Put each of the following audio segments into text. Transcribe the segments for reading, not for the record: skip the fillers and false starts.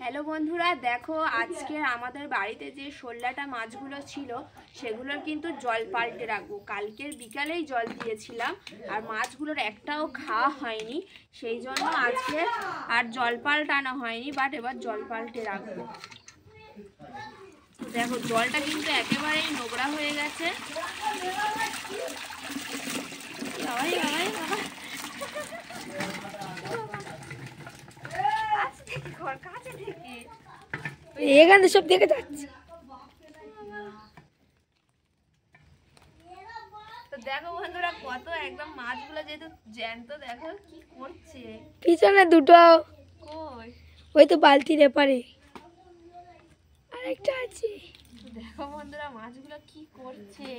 Hello বন্ধুরা, দেখো আজকে আমাদের বাড়িতে যে শোললাটা মাছগুলো ছিল সেগুলোর কিন্তু জল পাল্টে রাখবো। কালকের বিকালেই জল দিয়েছিলাম আর মাছগুলোর একটাও খাওয়া হয়নি, সেই জন্য আজকে আর জল পাল্টানো হয়নি, বাট এবার জল পাল্টে রাখবো। দেখো জলটা কিন্তু একেবারেই নোংরা হয়ে গেছে। এখানে সব দেখে যাচ্ছে। তো দেখো বন্ধুরা, কত একদম মাছগুলো যেহেতু জ্যান্ত, দেখো কি করছে। পিছনে দুটো কই? ওই তো বালতির এপারে আরেকটা আছে। দেখো বন্ধুরা মাছগুলো কি করছে,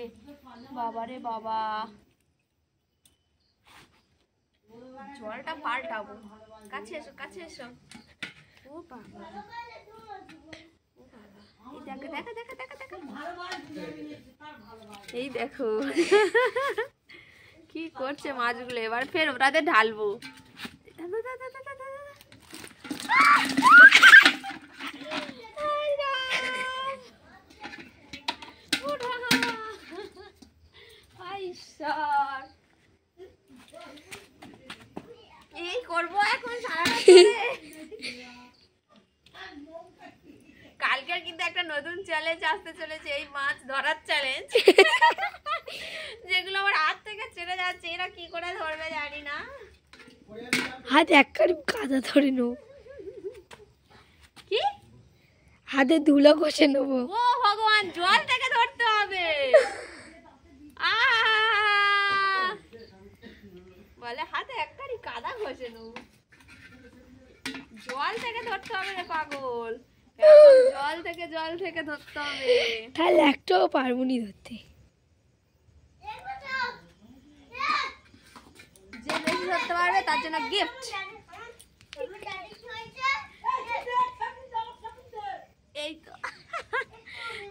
বাবারে বাবা। জলটা পাল্টাবো, কাছে এসো কাছে এসো। ও বাবা, এই দেখো দেখো দেখো দেখো দেখো, এই দেখো কি করছে মাছগুলো। এবার ফের ওটাতে ঢালবো। এই করবো এখন কালকের কিন্তু একটা নতুন চ্যালেঞ্জ আসতে চলেছে, এই মাছ ধরার চ্যালেঞ্জ। যেগুলো আমার হাত থেকে ছেড়ে যাচ্ছে, এরা কি করে ধরবে জানি না। হাত একবারে কাদা ধরে নেবো, কি হাতে ধুলো ঘষে নেবো। ও ভগবান, জল থেকে ধরতে হবে। বলে হাতে একবারই কাদা ঘষে নেবো, জল থেকে ধরতে হবে রে পাগল। জল থেকে ধরতে হবে, তাহলে একটাও পারবো নি ধরতে। যে বেশি ধরতে পারবে তার জন্য গিফট। এই তো,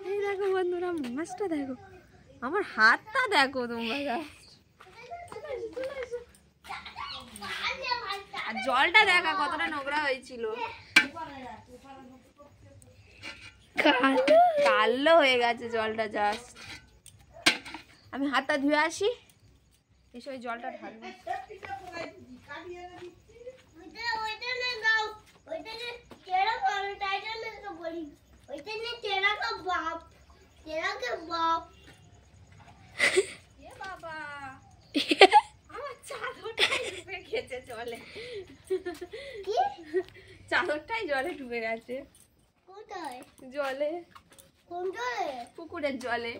এই দেখো বন্ধুরা মাছটা দেখো, আমার হাতটা দেখো তোমরা। আর জলটা দেখা কতটা নোংরা হয়েছিল, কালো হয়ে গেছে জলটা। জাস্ট আমি হাতটা ধুয়ে আসি, এসে ওই জলটা ঢালবো। বাবা, আমার চাদরটাই ডুবে গেছে জলে। চাদরটাই জলে ডুবে গেছে। জলে, পুকুরের জলে,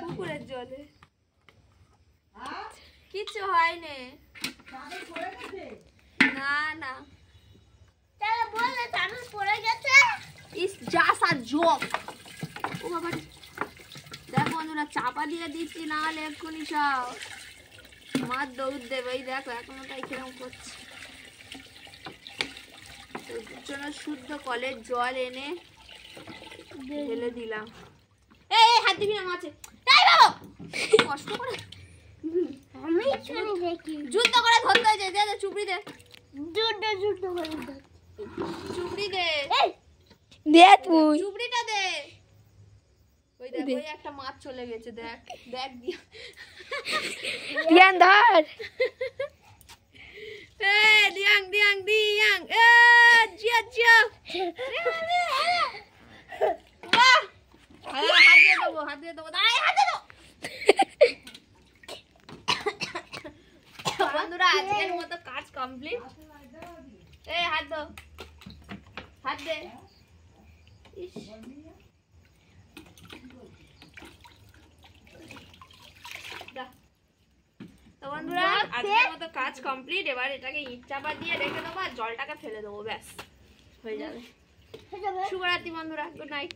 পুকুরের জলে। কিছু হয়নি, না না। দেখো বন্ধুরা, চাপা দিয়ে দিচ্ছি, না হলে এক্ষুনি সব মাছ দৌড় দেবে। এই দেখো এখনো তাই কিরকম করছে। ওর জন্য শুদ্ধ কলের জল এনে ঢেলে দিলাম। এই হাত দিবি না মাছে, কষ্ট করে যুদ্ধ করে ধরতে হয়েছে। দে চুপড়ি দে, চুপড়ি দে, দে তুই চুপড়িটা দে। ওই দেখ, ওই একটা মাছ চলে গেছে, দেখ দেখ। দিয়ান ধর, দিয়াং দিয়াং দিয়াং, জিয়া জিয়া। হাত দিয়ে দেবো, হাত দিয়ে দেবো, হাত দিয়ে দেবো। বন্ধুরা আজকের মতো কাজ কমপ্লিট। এই হাত দাও, হাত দে। তো বন্ধুরা আজকের মতো কাজ কমপ্লিট। এবার এটাকে ইট চাপা দিয়ে রেখে দেবো আর জলটাকে ফেলে দেবো, ব্যাস হয়ে যাবে। শুভরাত্রি বন্ধুরা, গুড নাইট।